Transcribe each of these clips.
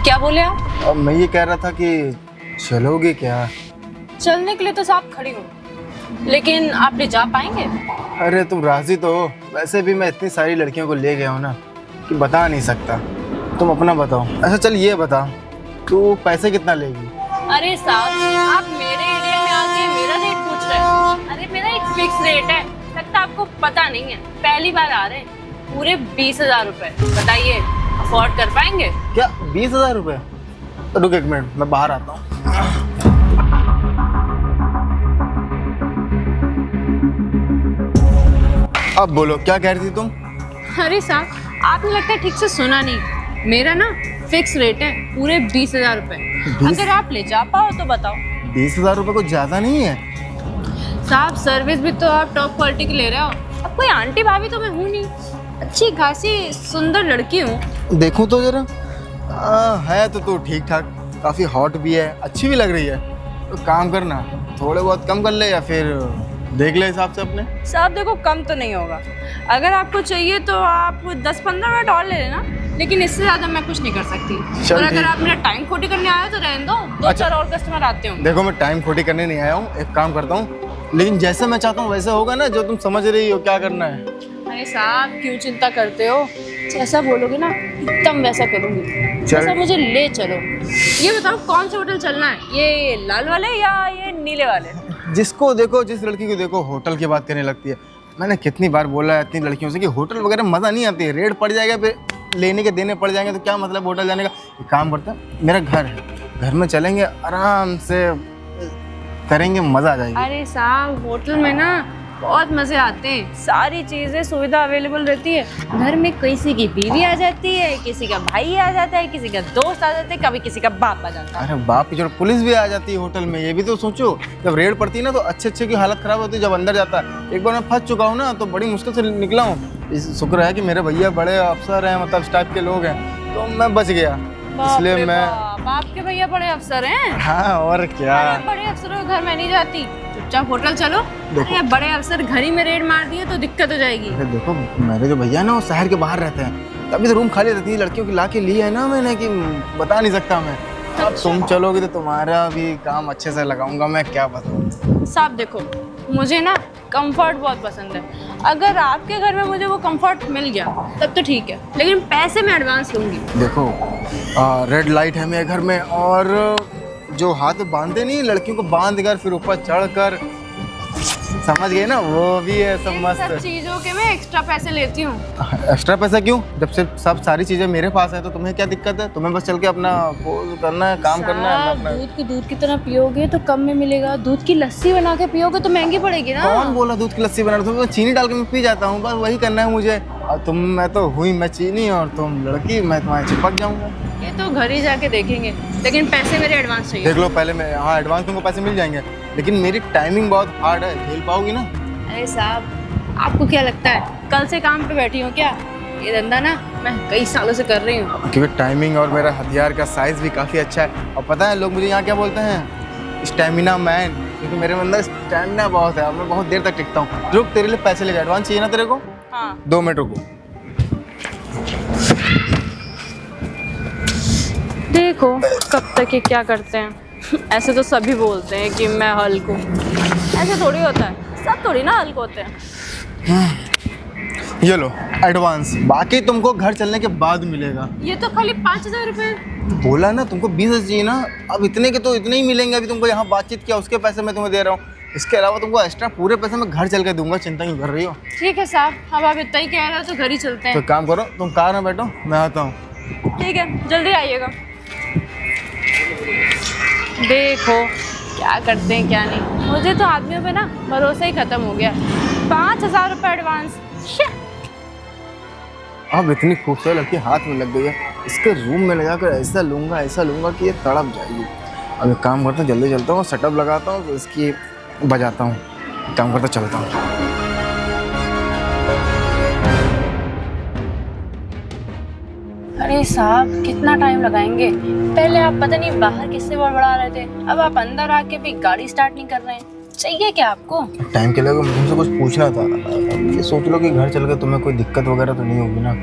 क्या बोले आप? अब मैं ये कह रहा था कि चलोगे क्या? चलने के लिए तो साहब खड़ी हूँ, लेकिन आप ले जा पाएंगे? अरे तुम राजी तो हो? वैसे भी मैं इतनी सारी लड़कियों को ले गया हूँ ना कि बता नहीं सकता। तुम अपना बताओ। अच्छा चल ये बता, तू पैसे कितना लेगी? अरे साहब, आप मेरे एरिया में आके मेरा रेट पूछ रहे हैं? अरे मेरा एक फिक्स रेट है, लगता आपको पता नहीं है, पहली बार आ रहे हैं। पूरे 20,000 रुपए। बताइए, अफोर्ड कर पाएंगे? क्या 20,000 रुपये? रुक एक मिनट, मैं बाहर आता हूँ। अब बोलो, क्या कह रही थी तुम? अरे साहब, आपने लगता है ठीक से सुना नहीं। मेरा ना फिक्स रेट है पूरे 20,000 रुपए। 20? अगर आप ले जा पाओ तो बताओ। 20,000 रुपये कुछ ज़्यादा नहीं है? साहब, सर्विस भी तो आप टॉप क्वालिटी की ले रहे हो। अब कोई आंटी भाभी तो मैं हूँ नहीं, अच्छी खासी सुंदर लड़की हूँ। देखूं तो जरा। है तो ठीक ठाक, काफ़ी हॉट भी है, अच्छी भी लग रही है। तो काम करना, थोड़े बहुत कम कर ले या फिर देख ले हिसाब से अपने। साहब देखो, कम तो नहीं होगा। अगर आपको चाहिए तो आप 10-15 मिनट और ले लेना, लेकिन इससे ज़्यादा मैं कुछ नहीं कर सकती। और अगर आप मेरा टाइम खोटी करने आए हो तो रहने दो, दो चार और कस्टमर आते होंगे। देखो मैं टाइम खोटी करने नहीं आया हूँ, एक काम करता हूँ, लेकिन जैसे मैं चाहता हूँ वैसे होगा ना, जो तुम समझ रही हो क्या करना है। अरे साहब, क्यों चिंता करते हो? जैसा बोलोगे ना एकदम वैसा करूँगी। जैसा मुझे ले चलो। ये बताओ कौन सा होटल चलना है, ये लाल वाले या ये नीले वाले? जिसको देखो, जिस लड़की को देखो होटल की बात करने लगती है। मैंने कितनी बार बोला है इतनी लड़कियों से कि होटल वगैरह मज़ा नहीं आती है, रेट पड़ जाएगा, फिर लेने के देने पड़ जाएंगे, तो क्या मतलब होटल जाने का। एक काम करते हैं, मेरा घर है, घर में चलेंगे, आराम से करेंगे, मज़ा आ जाएगी। अरे साहब, होटल में ना बहुत मज़े आते हैं, सारी चीज़ें सुविधा अवेलेबल रहती है। घर में किसी की बीवी आ जाती है, किसी का भाई आ जाता है, किसी का दोस्त आ जाता है, कभी किसी का बाप आ जाता है। अरे बाप की जोड़, पुलिस भी आ जाती है होटल में। ये भी तो सोचो, जब रेड पड़ती है ना तो अच्छे अच्छे की हालत खराब होती है जब अंदर जाता है। एक बार मैं फंस चुका हूँ ना, तो बड़ी मुश्किल से निकला हूँ। इस शुक्र है कि मेरे भैया बड़े अफसर हैं, मतलब इस टाइप के लोग हैं, तो मैं बच गया। इसलिए मैं आपके भैया बड़े अफसर हैं? हाँ और क्या। अरे बड़े अफसरों के घर में नहीं जाती, चुपचाप होटल चलो। अरे बड़े अफसर घर ही में रेड मार दिए तो दिक्कत हो जाएगी। अरे देखो, मेरे जो भैया ना वो शहर के बाहर रहते हैं, तभी तो रूम खाली रहती है। लड़कियों की ला के ली है ना मैंने, कि बता नहीं सकता मैं। अब तुम चलोगे तो तुम्हारा भी काम अच्छे से लगाऊंगा मैं, क्या बताऊँ। साहब देखो, मुझे ना कंफर्ट बहुत पसंद है। अगर आपके घर में मुझे वो कंफर्ट मिल गया तब तो ठीक है, लेकिन पैसे मैं एडवांस लूँगी। देखो रेड लाइट है मेरे घर में, और जो हाथ में बांधते नहीं लड़कियों को, बांध कर फिर ऊपर चढ़ कर, समझ गए ना, वो भी है सब मस्त। सब चीज़ों के मैं एक्स्ट्रा पैसे लेती हूँ। एक्स्ट्रा पैसा क्यों? जब सिर्फ सब सारी चीज़ें मेरे पास है तो तुम्हें क्या दिक्कत है? तुम्हें बस चल के अपना वो करना है, काम करना है अपना। दूध को दूध की तरह पियोगे तो कम में मिलेगा, दूध की लस्सी बना के पियोगे तो महंगी पड़ेगी ना। कौन बोला दूध की लस्सी बनाना? तो चीनी डाल के मैं पी जाता हूँ, बस वही करना है मुझे। और तुम, मैं तो हुई मैं चीनी और तुम लड़की, मैं तुम्हारे चिपक जाऊंगा। ये तो घर ही जाके देखेंगे, लेकिन पैसे मेरे एडवांस चाहिए। देख लो पहले मैं, हाँ एडवांस तुमको पैसे मिल जाएंगे, लेकिन मेरी टाइमिंग बहुत हार्ड है, झेल पाओगी ना? अरे साहब, आपको क्या लगता है कल से काम पे बैठी हूँ क्या? ये धंधा ना मैं कई सालों से कर रही हूँ। क्योंकि टाइमिंग और मेरा हथियार का साइज भी काफ़ी अच्छा है। और पता है लोग मुझे यहाँ क्या बोलते हैं? स्टेमिना मैन, क्योंकि मेरे अंदर स्टेमिना बहुत है और मैं बहुत देर तक टिकता हूँ। रुक, तेरे लिए पैसे लेके, एडवांस चाहिए ना तेरे को? हाँ 2 मिनट रुको। देखो कब तक ये क्या करते हैं। ऐसे तो सभी बोलते हैं कि मैं हल्क हूँ, ऐसे थोड़ी होता है, सब थोड़ी ना हल्क होते हैं। ये लो एडवांस, बाकी तुमको घर चलने के बाद मिलेगा। ये तो खाली 5,000 रुपये। बोला ना तुमको 20,000 चाहिए ना, अब इतने के तो इतने ही मिलेंगे। अभी तुमको यहाँ बातचीत किया उसके पैसे मैं तुम्हें दे रहा हूँ, इसके अलावा तुमको एक्स्ट्रा पूरे पैसे मैं घर चल के दूंगा, चिंता क्यों कर रही हो? ठीक है साहब, अब आप इतना ही कह रहे हो तो घर ही चलते तो हैं। काम करो, तुम कार में बैठो, मैं आता हूँ। ठीक है, जल्दी आइएगा। देखो क्या करते हैं क्या नहीं, मुझे तो आदमियों पे ना भरोसा ही खत्म हो गया। 5,000 रुपये एडवांस। अब इतनी खूबसूरत लड़की हाथ में लग गई है, इसके रूम में ले जाकर ऐसा लूँगा कि ये तड़प जाएगी। अब एक काम करता हूँ, जल्दी चलता हूँ, सेटअप लगाता हूँ, तो इसकी बजाता हूँ, काम करता चलता हूँ। अरे साहब, कितना टाइम लगाएंगे? पहले आप पता नहीं बाहर किससे बड़बड़ा रहे थे, अब आप अंदर आके भी गाड़ी स्टार्ट नहीं कर रहे हैं। चाहिए क्या आपको? टाइम के लिए तुमसे कुछ पूछना था। ये सोच लो कि घर चल के तुम्हें कोई दिक्कत वगैरह तो नहीं होगी ना?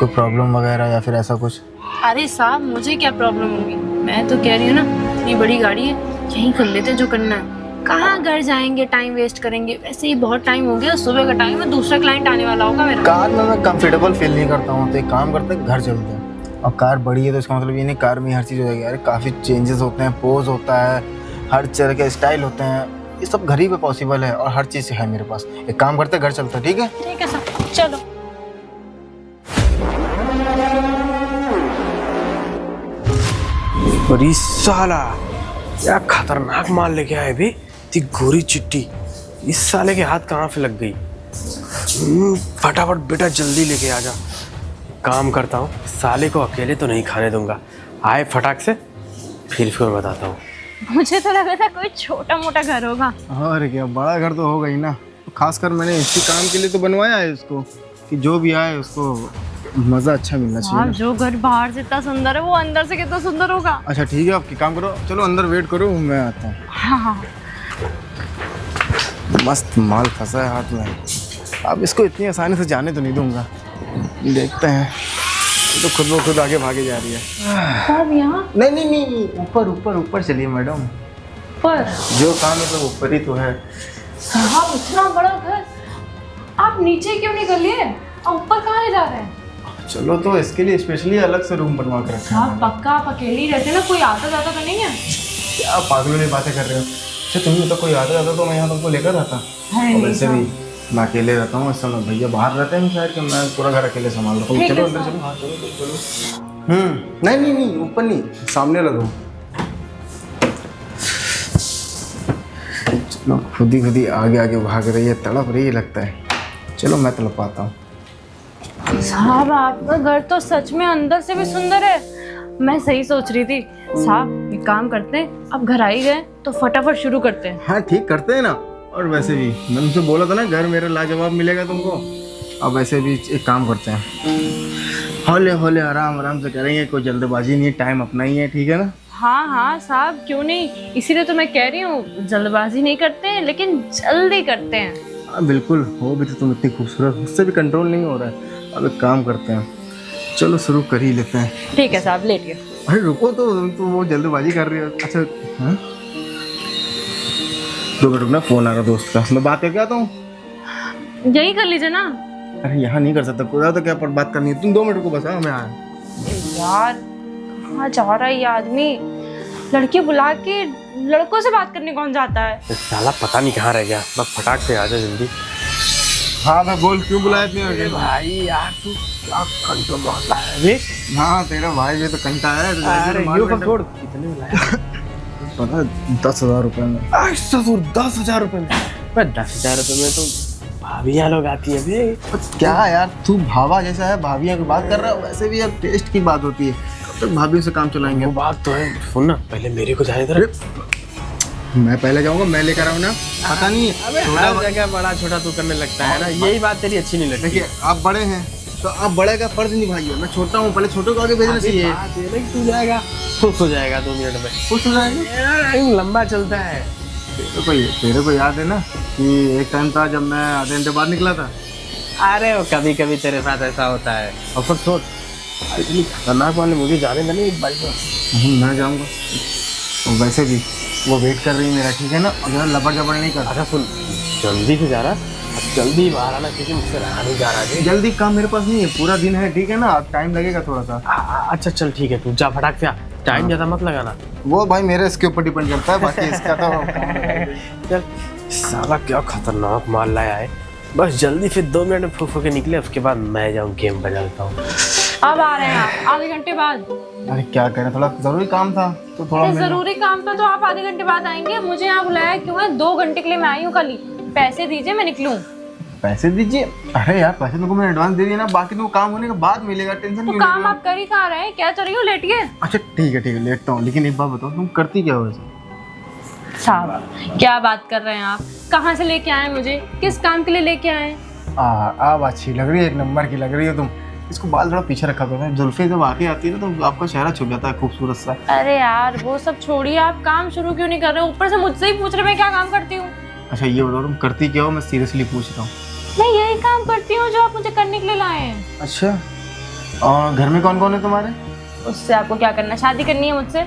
कोई प्रॉब्लम वगैरह या फिर ऐसा कुछ? अरे साहब मुझे क्या प्रॉब्लम होगी, मैं तो कह रही हूँ ना इतनी बड़ी गाड़ी है, यहीं कर लेते जो करना है। कहाँ घर जाएंगे, टाइम वेस्ट करेंगे, वैसे ही बहुत टाइम हो गया, सुबह का टाइम है, दूसरा क्लाइंट आने वाला होगा मेरा। कार में मैं कंफर्टेबल फील नहीं करता हूँ, तो एक काम करते हैं घर चलते हैं। और कार बड़ी है तो इसका मतलब ये नहीं कार में हर चीज़ हो जाएगी। अरे काफ़ी चेंजेस होते हैं, पोज होता है, हर तरह के स्टाइल होते हैं, ये सब घर ही पे पॉसिबल है और हर चीज़ है मेरे पास। एक काम करते हैं घर चलते हैं, ठीक है? ठीक है सर, चलो। अरे साला क्या खतरनाक माल लेके आए बे, इतनी गोरी चिट्टी। इस साले के हाथ कहाँ पे लग गई? फटाफट बेटा जल्दी लेके आ जा। काम करता हूँ, साले को अकेले तो नहीं खाने दूंगा। आए फटाक से, फिर मैं बताता हूँ। मुझे तो लगा था कोई छोटा मोटा घर होगा। और क्या, बड़ा घर तो होगा ही ना। खासकर मैंने इसी काम के लिए तो बनवाया है इसको, कि जो भी आए उसको मज़ा अच्छा मिलना चाहिए ना। जो घर बाहर से इतना सुंदर है वो अंदर से कितना सुंदर होगा। अच्छा ठीक है, आपकी काम करो, चलो अंदर वेट करो, मैं आता हूँ। हाँ। मस्त माल फंसा है हाथ में, अब इसको इतनी आसानी से जाने तो नहीं दूंगा। देखते हैं, ये तो खुद ब खुद आगे भागे जा रही है। साहब यहाँ? नहीं नहीं नहीं, ऊपर ऊपर ऊपर चलिए मैडम, पर जो काम है सब ऊपर ही तो है। साहब इतना बड़ा घर, आप नीचे क्यों नहीं कर लिए, आप ऊपर कहाँ ले जा रहे हैं? चलो तो इसके लिए स्पेशली अलग से रूम बनवा कर रखा है। साहब पक्का आप अकेले ही रहते हैं ना, कोई आता जाता तो नहीं है? क्या पागलों वाली बातें कर रहे हो? अच्छा तुम्हें तो कोई आता जाता तो मैं यहाँ तुमको लेकर आता। है और वैसे भी मैं अकेले रहता हूँ, इस समय भैया बाहर रहते हैं शायद, कि मैं पूरा घर अकेले संभाल रहा हूँ। चलो अंदर चलो। हाँ चलो चलो। नहीं नहीं नहीं, ऊपर नहीं, सामने लगो। चलो, खुद ही आगे आगे भाग रही है, तड़प रही है लगता है। चलो मैं तड़प पाता हूँ। साहब आपका घर तो सच में अंदर से भी सुंदर है। मैं सही सोच रही थी। साहब एक काम करते हैं, अब घर आ ही गए तो फटाफट शुरू करते हैं। हाँ ठीक करते हैं ना। और वैसे भी मैंने तुमसे बोला था ना घर मेरा लाजवाब मिलेगा तुमको। अब वैसे भी एक काम करते हैं, हौले हौले आराम आराम से करेंगे, कोई जल्दबाजी नहीं है, टाइम अपना ही है, ठीक है ना? हाँ हाँ साहब क्यों नहीं, इसीलिए तो मैं कह रही हूँ जल्दबाजी नहीं करते हैं लेकिन जल्दी करते हैं। हाँ बिल्कुल, हो भी तो तुम इतनी खूबसूरत, मुझसे भी कंट्रोल नहीं हो रहा है। अब एक काम करते हैं, चलो शुरू कर ही लेते हैं। ठीक है साहब, लेटिए। अरे रुको तो, तुम तो वो जल्दबाजी कर रही हो। अच्छा हाँ, 2 मिनट रुकना, फोन आ रहा दोस्त का, मैं बात करके आता हूँ। यही कर लीजिए ना। अरे यहाँ नहीं कर सकता, पूरा तो क्या पर बात करनी है, तुम 2 मिनट रुको बस। हाँ मैं आया। यार कहाँ जा रहा है ये आदमी, लड़की बुला के लड़कों से बात करने कौन जाता है? साला पता नहीं कहाँ रह गया, बस फटाक से आ जा जल्दी। हाँ मैं बोल, क्यों बुलाया इतनी अर्जेंट? भाई यार तू क्या कंट्रोल मारता है बे? हाँ तेरा भाई ये तो कंटा है। अरे यूं सब छोड़, कितने में लाया? पता 10,000 रुपये में। 10,000 रुपये में? 10,000 रुपये में तो भाभियाँ लोग आती है बे। क्या यार तू भावा जैसा है, भाभियों की बात कर रहा है, वैसे भी यार टेस्ट की बात होती है, कब तक भाभियों से काम चलाएंगे? वो बात तो है, सुन ना पहले मेरे को जाने दे। मैं पहले जाऊंगा, मैं लेकर आऊँ ना, पता नहीं है हर जगह बड़ा छोटा तू करने लगता है ना, यही बात तेरी अच्छी नहीं लगती। देखिए आप बड़े हैं तो आप बड़े का फर्ज निभाइए, मैं छोटा हूँ, पहले छोटे को आगे भेजना चाहिए। तू जाएगा, खुश हो जाएगा 2 मिनट में, खुश हो जाएगा। लंबा चलता है। तेरे को याद है ना कि एक टाइम था जब मैं आधे घंटे बाद निकला था। अरे वो कभी कभी तेरे साथ ऐसा होता है। और फिर छोड़, इतनी खतरनाक वाले मुझे जाने देने एक बार। मैं जाऊँगा, और वैसे भी वो वेट कर रही है मेरा, ठीक है ना? अगर लपड़ जपड़ नहीं कर। अच्छा सुन, जल्दी से जा रहा, अब जल्दी बाहर आना क्योंकि मुझसे रहा नहीं जा रहा है। जल्दी काम मेरे पास नहीं है, पूरा दिन है, ठीक है ना? अब टाइम लगेगा थोड़ा सा। अच्छा चल ठीक है, तू जा फटाक से आ, टाइम ज़्यादा मत लगाना। वो भाई मेरे इसके ऊपर डिपेंड करता है, बाकी इसका तो चल। साला क्या खतरनाक माल लाया है, बस जल्दी फिर 2 मिनट में फूफ के निकले, उसके बाद मैं जाऊँ गेम बजाता हूँ। अब आ रहे हैं आप आधे घंटे बाद? अरे क्या करें, थोड़ा जरूरी काम था तो थोड़ा जरूरी काम था तो आप आधे घंटे बाद आएंगे? मुझे यहाँ बुलाया क्यों है? 2 घंटे के लिए मैं आई हूँ, खाली पैसे दीजिए मैं निकलूँ। पैसे दीजिए? अरे यार पैसे तुमको मैंने एडवांस दे दिया ना, बाकी तो काम होने के बाद मिलेगा, टेंशन तो नहीं। काम आप कर ही कहाँ रहे हैं? क्या तो रही हूँ, लेटिए। अच्छा ठीक है लेटता हूँ, लेकिन एक बात बताओ, तुम करती क्या हो वैसे? साहब क्या बात कर रहे हैं आप? कहाँ से लेके आए मुझे? किस काम के लिए लेके आए? आप अच्छी लग रही है, 1 नंबर की लग रही हो तुम। इसको बाल थोड़ा पीछे रखा करो, जुल्फे जब आके आती है ना तो आपका चेहरा छुप जाता है खूबसूरत सा। अरे यार वो सब छोड़िए, आप काम शुरू क्यों नहीं कर रहे? ऊपर से मुझसे ही पूछ रहे मैं क्या काम करती हूँ। अच्छा ये बताओ तुम करती क्या हो, मैं सीरियसली पूछ रहा हूँ। मैं यही काम करती हूँ जो आप मुझे करने के लिए लाए हैं। अच्छा और घर में कौन कौन है तुम्हारे? उससे आपको क्या करना, शादी करनी है मुझसे?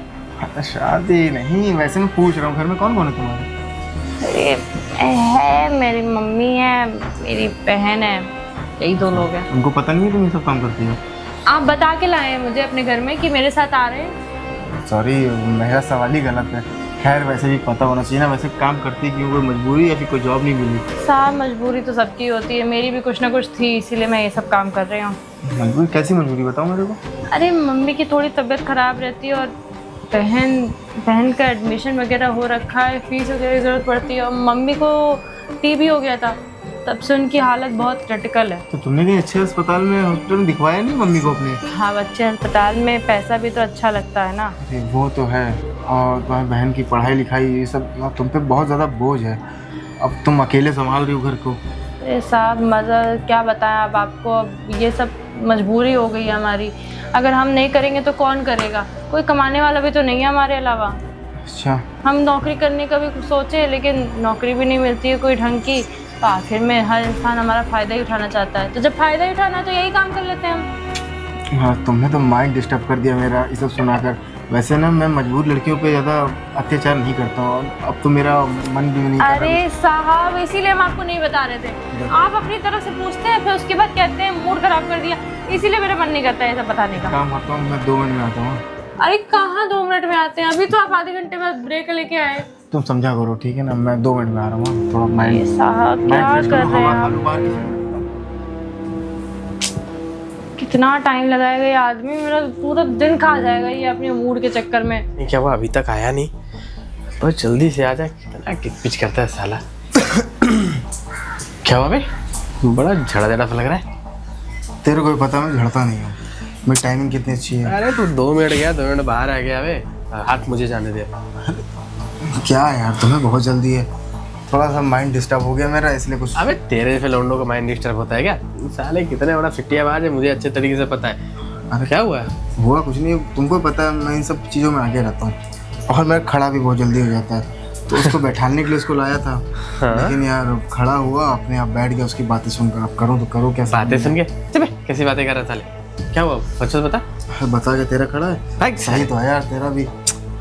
शादी नहीं, वैसे मैं पूछ रहा हूँ घर में कौन कौन है तुम्हारे? अरे है, मेरी मम्मी है, मेरी बहन है, यही 2 लोग हैं। उनको पता नहीं है तुम ये सब काम करती हो? आप बता के लाए हैं मुझे अपने घर में कि मेरे साथ आ रहे हैं। सॉरी, मेरा सवाल ही गलत है। खैर वैसे भी पता होना चाहिए ना, वैसे काम करती क्यों? कोई मजबूरी या फिर कोई जॉब नहीं मिली? साहब मजबूरी तो सबकी होती है, मेरी भी कुछ ना कुछ थी, इसीलिए मैं ये सब काम कर रही हूँ। मजबूरी? कैसी मजबूरी बताओ मेरे को। अरे मम्मी की थोड़ी तबीयत ख़राब रहती है और बहन का एडमिशन वगैरह हो रखा है, फीस वगैरह की ज़रूरत पड़ती है, और मम्मी को टीबी हो गया था, तब से उनकी हालत बहुत क्रिटिकल है। तो तुमने कहीं अच्छे अस्पताल में, हॉस्पिटल में दिखवाया नहीं मम्मी को अपने? हाँ, बच्चे अस्पताल में पैसा भी तो अच्छा लगता है ना। अरे वो तो है, और तुम्हारी बहन की पढ़ाई लिखाई ये सब तुम पे बहुत ज़्यादा बोझ है। अब तुम अकेले संभाल रही हो घर को। अरे साहब मज़ा क्या बताएं अब आपको, अब ये सब मजबूरी हो गई है हमारी। अगर हम नहीं करेंगे तो कौन करेगा? कोई कमाने वाला भी तो नहीं है हमारे अलावा। अच्छा। हम नौकरी करने का भी सोचे, लेकिन नौकरी भी नहीं मिलती है कोई ढंग की, तो आखिर में हर इंसान हमारा फ़ायदा ही उठाना चाहता है, तो जब फ़ायदा ही उठाना है तो यही काम कर लेते हैं हम। हाँ, तुमने तो माइंड डिस्टर्ब कर दिया मेरा ये सब सुनाकर। वैसे ना मैं मजबूर लड़कियों पे ज़्यादा अत्याचार नहीं करता हूँ, और अब तो मेरा मन भी नहीं कर रहा। अरे साहब इसीलिए हम आपको नहीं बता रहे थे, आप अपनी तरफ से पूछते हैं फिर उसके बाद कहते हैं मूड खराब कर दिया, इसीलिए मेरा मन नहीं करता है ये सब बताने का। काम करता हूँ मैं, 2 मिनट में आता हूँ। अरे कहाँ 2 मिनट में आते हैं, अभी तो आप आधे घंटे बाद ब्रेक लेके आए। तुम समझा करो ठीक है ना, मैं 2 मिनट में आ रहा हूँ। थोड़ा माइंड साहब क्या कर रहे हैं आप? कितना टाइम लगाएगा ये आदमी, मेरा पूरा दिन खा जाएगा ये अपने मूड के चक्कर में। नहीं क्या हुआ, अभी तक आया नहीं? बस जल्दी से आ जा, कितना किचपिच करता है साला। क्या हुआ भाई, बड़ा झड़ा झड़ा सा लग रहा है। तेरे को भी पता मैं झड़ता नहीं हूँ, मेरी टाइमिंग कितनी अच्छी है। अरे तू 2 मिनट गया, 2 मिनट बाहर आ गया वे, हाथ मुझे जाने दे। क्या यार तुम्हें बहुत जल्दी है, थोड़ा सा माइंड डिस्टर्ब हो गया मेरा इसलिए कुछ। अबे तेरे जैसे लौंडों का माइंड डिस्टर्ब होता है क्या? साले कितने बड़ा फिटियाबाज है, मुझे अच्छे तरीके से पता है। अरे क्या हुआ? हुआ कुछ नहीं, तुमको पता है मैं इन सब चीज़ों में आगे रहता हूँ, और मेरा खड़ा भी बहुत जल्दी हो जाता है, तो उसको बैठाने के लिए उसको लाया था। हाँ? लेकिन यार खड़ा हुआ अपने आप बैठ गया, उसकी बातें सुनकर। अब करूँ तो करूँ क्या? बातें सुन के चुप, कैसी बातें कर रहा साले? क्या हुआ सच बता। बता के तेरा खड़ा है, सही तो है यार तेरा भी।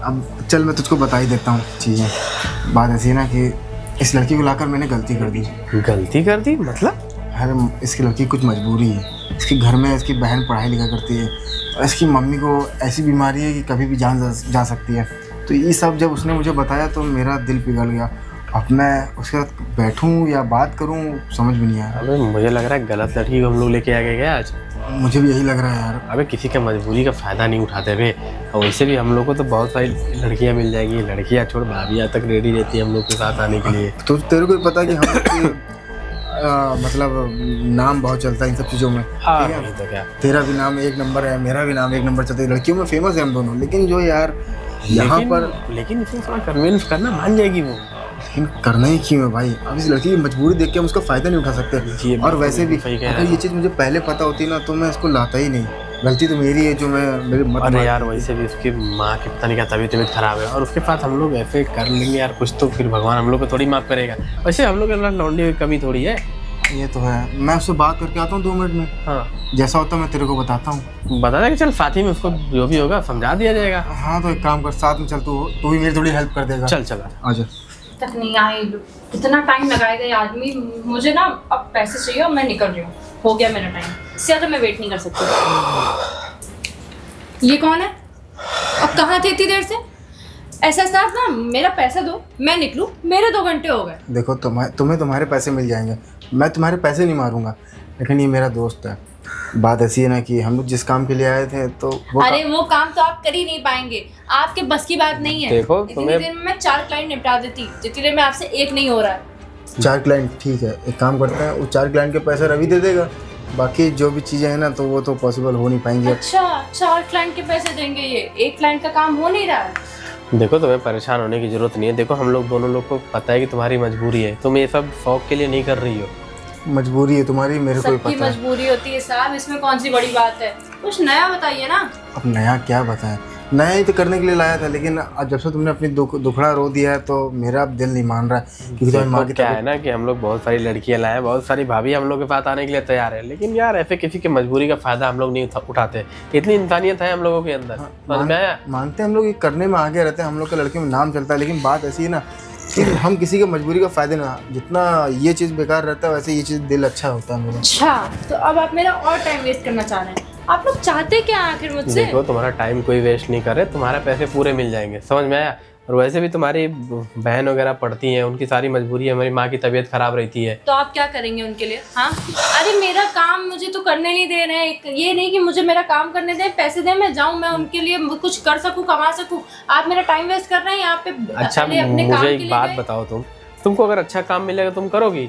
अब चल मैं तुझको बता ही देता हूँ चीज़ें। बात ऐसी है ना कि इस लड़की को लाकर मैंने गलती कर दी। गलती कर दी मतलब? अरे इसकी लड़की कुछ मजबूरी है, इसके घर में इसकी बहन पढ़ाई लिखा करती है, और इसकी मम्मी को ऐसी बीमारी है कि कभी भी जान जा सकती है। तो ये सब जब उसने मुझे बताया तो मेरा दिल पिघल गया। अब मैं उसके साथ बैठूं या बात करूं समझ भी नहीं आया। अबे मुझे लग रहा है गलत लड़की को हम लोग लेके आ गए क्या आज? मुझे भी यही लग रहा है यार। अबे किसी का मजबूरी का फ़ायदा नहीं उठाते बे, और वैसे भी हम लोग को तो बहुत सारी लड़कियां मिल जाएंगी। लड़कियां छोड़, भाभियाँ तक रेडी रहती है हम लोग के साथ आने के लिए। तो तेरे को भी पता है कि हम मतलब नाम बहुत चलता है इन सब चीज़ों में। हाँ ठीक है? नहीं तो क्या, तेरा भी नाम 1 नंबर है, मेरा भी नाम 1 नंबर चलता है, लड़कियों में फेमस है हम दोनों। लेकिन जो यार यहाँ पर, लेकिन इसे थोड़ा कन्विंस करना, मान जाएगी वो। लेकिन करना ही क्यों है भाई? अब इस लड़की की मजबूरी देख के हम उसका फ़ायदा नहीं उठा सकते। और वैसे भी अगर ये चीज़ मुझे पहले पता होती ना तो मैं इसको लाता ही नहीं। गलती तो मेरी है जो मैं मेरे मत। अरे यार वैसे भी उसकी माँ की पता नहीं क्या तबीयत खराब है, और उसके पास हम लोग ऐसे कर लेंगे यार कुछ, तो फिर भगवान हम लोग को थोड़ी माफ़ करेगा। वैसे हम लोग के अंदर लौंडे की कमी थोड़ी है। ये तो है, मैं उससे बात करके आता हूँ 2 मिनट में। हाँ जैसा होता मैं तेरे को बताता हूँ। बता दे कि चल साथ ही में उसको जो भी होगा समझा दिया जाएगा। हाँ तो एक काम कर, साथ में चल, तू भी मेरी थोड़ी हेल्प कर देगा। चल चल आजा। तक नहीं आई, कितना टाइम लगाएगा ये आदमी। मुझे ना अब पैसे चाहिए और मैं निकल रही हूँ, हो गया मेरा टाइम, इससे ज़्यादा मैं वेट नहीं कर सकती। ये कौन है और कहाँ थे इतनी देर से? ऐसा साहब ना, मेरा पैसा दो, मैं निकलूँ, मेरे 2 घंटे हो गए। देखो तुम्हें तुम्हारे पैसे मिल जाएंगे, मैं तुम्हारे पैसे नहीं मारूंगा, लेकिन ये मेरा दोस्त है। बात ऐसी है ना कि हम लोग जिस काम के लिए आए थे तो वो वो काम तो आप कर ही नहीं पाएंगे, आपके बस की बात नहीं है। देखो इतनी देर में मैं 4 क्लाइंट निपटा देती, जितनी देर में आपसे 1 नहीं हो रहा है। 4 क्लाइंट ठीक है, एक काम करते हैं, वो 4 क्लाइंट के पैसे रवि दे देगा, बाकी जो भी चीज़ें हैं ना तो वो तो पॉसिबल हो नहीं पाएंगी। अच्छा 4 क्लाइंट के पैसे देंगे ये, 1 क्लाइंट का काम हो नहीं रहा है। देखो तुम्हें परेशान होने की जरूरत नहीं है। देखो हम लोग दोनों लोग को पता है कि तुम्हारी मजबूरी है, तुम ये सब शौक के लिए नहीं कर रही हो। मजबूरी है तुम्हारी, मेरे को भी सबकी पता है। मजबूरी होती है साहब, इसमें कौन सी बड़ी बात है? कुछ नया बताइए ना। अब नया क्या बताएं, नया ही तो करने के लिए लाया था, लेकिन अब जब से तुमने अपनी दुखड़ा रो दिया है तो मेरा अब दिल नहीं मान रहा है, क्योंकि तुम्हारी माँ की क्या है ना कि हम लोग बहुत सारी लड़कियां लाए हैं, बहुत सारी भाभी हम लोग के पास आने के लिए तैयार है, लेकिन यार ऐसे किसी की मजबूरी का फायदा हम लोग नहीं उठाते। इतनी इंसानियत है हम लोगों के अंदर, समझ में आया? मानते हैं हम लोग ये करने में आगे रहते हैं, हम लोग के लड़कियों में नाम चलता है, लेकिन बात ऐसी है ना कि हम किसी की मजबूरी का फायदे ना, जितना ये चीज़ बेकार रहता है वैसे ये चीज़ दिल अच्छा होता है मेरा। अच्छा, तो अब आप मेरा और टाइम वेस्ट करना चाह रहे हैं? आप लोग चाहते क्या आखिर मुझसे? देखो तुम्हारा टाइम कोई वेस्ट नहीं करे, तुम्हारे पैसे पूरे मिल जाएंगे, समझ में आया? और वैसे भी तुम्हारी बहन वगैरह पढ़ती हैं, उनकी सारी मजबूरी है, हमारी माँ की तबीयत खराब रहती है। तो आप क्या करेंगे उनके लिए? हाँ, अरे मेरा काम मुझे तो करने नहीं दे रहे हैं। ये नहीं कि मुझे मेरा काम करने दें, पैसे दें, मैं जाऊँ, मैं उनके लिए कुछ कर सकूँ, कमा सकूँ। आप मेरा टाइम वेस्ट कर रहे हैं यहाँ पे। अच्छा अपने काम मुझे के एक लिए बात गए। बताओ, तुमको अगर अच्छा काम मिलेगा तुम करोगी?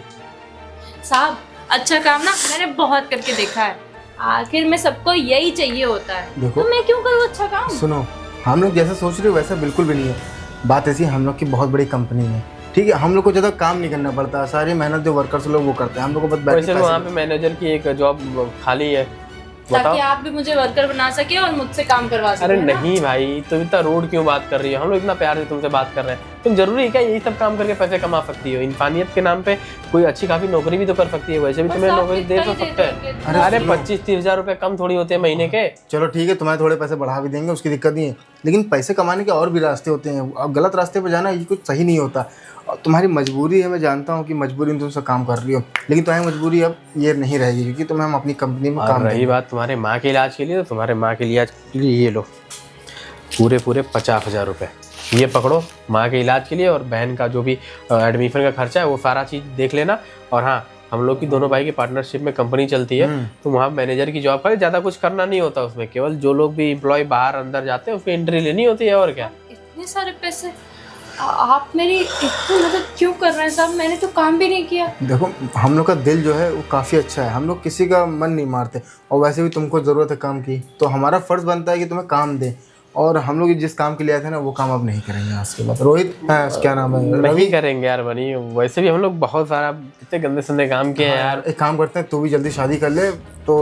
साहब, अच्छा काम ना मैंने बहुत करके देखा है, आखिर में सबको यही चाहिए होता है, देखो, तो मैं क्यों करूँ अच्छा काम? सुनो, हम लोग जैसा सोच रहे हो वैसा बिल्कुल भी नहीं है। बात ऐसी, हम लोग की बहुत बड़ी कंपनी है, ठीक है, हम लोग को ज़्यादा काम नहीं करना पड़ता, सारी मेहनत जो वर्कर्स लोग वो करते हैं, हम लोग को बस बैठ वैसे के वहाँ पे मैनेजर की एक जॉब खाली है, ताकि आप भी मुझे वर्कर बना सके और मुझसे काम करवा सके। अरे है ना? नहीं भाई, तुम इतना रूड क्यों बात कर रही हो? हम लोग इतना प्यार से तुमसे बात कर रहे हैं, तुम जरूरी है क्या यही सब काम करके पैसे कमा सकती हो? इंसानियत के नाम पे कोई अच्छी खासी नौकरी भी तो कर सकती है, वैसे भी बस तुम्हें आप नौकरी इतना दे ही तो दे सकते हैं। दोगे। अरे सुनो। 25-30 हज़ार रुपये कम थोड़ी होते हैं महीने के। चलो ठीक है, तुम्हारे थोड़े पैसे बढ़ा भी देंगे, उसकी दिक्कत नहीं है, लेकिन पैसे कमाने के और भी रास्ते होते हैं। अब गलत रास्ते पर जाना ये कुछ सही नहीं होता। और तुम्हारी मजबूरी है, मैं जानता हूँ कि मजबूरी में तुमसे काम कर रही हो, लेकिन तुम्हारी मजबूरी अब ये नहीं रहेगी, क्योंकि तुम्हें हम अपनी कंपनी में और काम रही देंगे। बात तुम्हारे माँ के इलाज के लिए, तो तुम्हारे माँ के इलाज के लिए ये लो पूरे 50,000 रुपये, ये पकड़ो माँ के इलाज के लिए, और बहन का जो भी एडमिशन का खर्चा है वो सारा चीज़ देख लेना। और हाँ, हम लोग की दोनों भाई की पार्टनरशिप में कंपनी चलती है, तो वहाँ मैनेजर की जॉब का ज़्यादा कुछ करना नहीं होता उसमें, केवल जो लोग भी एम्प्लॉय बाहर अंदर जाते हैं उसकी एंट्री लेनी होती है, और क्या। इतने सारे पैसे आप मेरी इतनी मदद क्यों कर रहे हैं साहब? मैंने तो काम भी नहीं किया। देखो, हम लोग का दिल जो है वो काफ़ी अच्छा है, हम लोग किसी का मन नहीं मारते, और वैसे भी तुमको ज़रूरत है काम की, तो हमारा फ़र्ज़ बनता है कि तुम्हें काम दें, और हम लोग जिस काम के लिए आए थे ना वो काम अब नहीं करेंगे आज के बाद। रोहित, क्या नाम है, नहीं करेंगे यार बनी, वैसे भी हम लोग बहुत सारा इतने गंदे संदे काम किए हैं यार। एक काम करते हैं, तू भी जल्दी शादी कर ले तो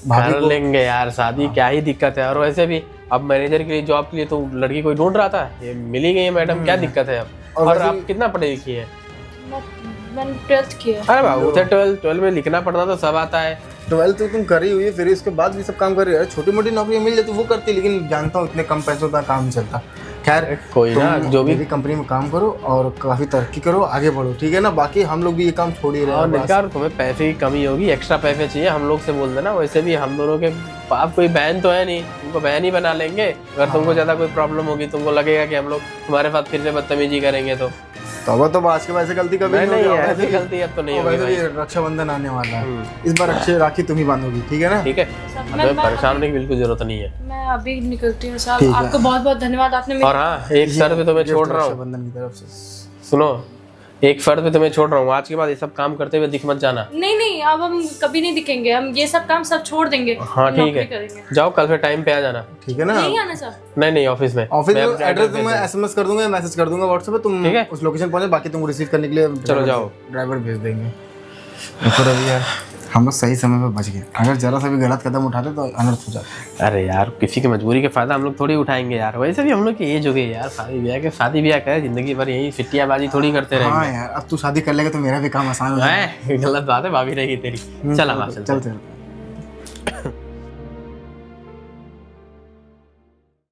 भाभी कर को लेंगे यार शादी, क्या ही दिक्कत है। और वैसे भी अब मैनेजर के लिए जॉब के लिए तो लड़की कोई ढूंढ रहा था, ये मिली गई है मैडम, क्या दिक्कत है अब? और और वैसे आप भी- कितना पढ़े लिखी है? मैंने 12th किया। अरे बाबू, 12 में लिखना पढ़ना तो सब आता है। 12 तो तुम करी हुई है, फिर इसके बाद भी सब काम कर रही है। छोटी मोटी नौकरियां मिल जाती वो करती, लेकिन जानता हूँ इतने कम पैसों का काम नहीं चलता। खैर, कोई ना, तुम जो भी मेरी कंपनी में काम करो और काफ़ी तरक्की करो, आगे बढ़ो, ठीक है ना? बाकी हम लोग भी ये काम छोड़ ही रहे और हैं। निकार, तुम्हें पैसे की कमी होगी, एक्स्ट्रा पैसे चाहिए, हम लोग से बोल देना। वैसे भी हम दोनों के पास कोई बहन तो है नहीं, तुमको बहन ही बना लेंगे। अगर तुमको ज़्यादा कोई प्रॉब्लम होगी, तुमको लगेगा कि हम लोग तुम्हारे साथ फिर से बदतमीजी करेंगे, तो तो आज के वैसे गलती कभी नहीं होगी। और ऐसी वैसे भी- गलती अब तो नहीं और होगी वैसे भाई। भी रक्षाबंधन आने वाला है, इस बार अच्छे राखी तुम ही बांधोगी, ठीक है ना? ठीक है, हमें परेशान होने की बिल्कुल जरूरत नहीं है। मैं अभी निकलती हूँ साहब, ठीक है। आपको बहुत बहुत धन्यवाद, आपने और हाँ, एक शर्त पे तुम्हें छोड़ रहा हूँ, रक्षाबंधन की तरफ से। सुनो, एक शर्त पे तुम्हें छोड़ रहा हूँ, आज के बाद ये सब काम करते हुए दिख मत जाना। नहीं, अब हम कभी नहीं दिखेंगे, हम ये सब काम सब छोड़ देंगे। हाँ ठीक नौकरी है, करेंगे। जाओ कल फिर टाइम पे आ जाना। ठीक है ना? नहीं आना साहब? नहीं ऑफिस में। ऑफिस मैं में अपना एड्रेस भेज तुम्हें दूंगा। एसएमएस कर दूंगा, मैसेज कर दूंगा व्हाट्सएप पे, तुम ठीक है। उस लोकेशन पहुंचे, बाकी तुमको रिसीव करने के लिए चलो जाओ। ड्राइवर भेज देंगे। देखो रवि यार, हम लोग सही समय पे बच गए, अगर जरा सा भी गलत कदम उठाते तो अनर्थ हो जाता। अरे यार, किसी की मजबूरी का फायदा हम लोग थोड़ी उठाएंगे यार। वैसे भी हम लोग की एज हो गई है यार, शादी ब्याह करे, जिंदगी भर यही सिट्टियाबाजी थोड़ी करते हाँ रहेंगे। यार, अब तू शादी कर लेगा तो मेरा भी काम आसान हो जाएगा। गलत बात है, भाभी रहेगी तेरी। चल अब चलते हैं।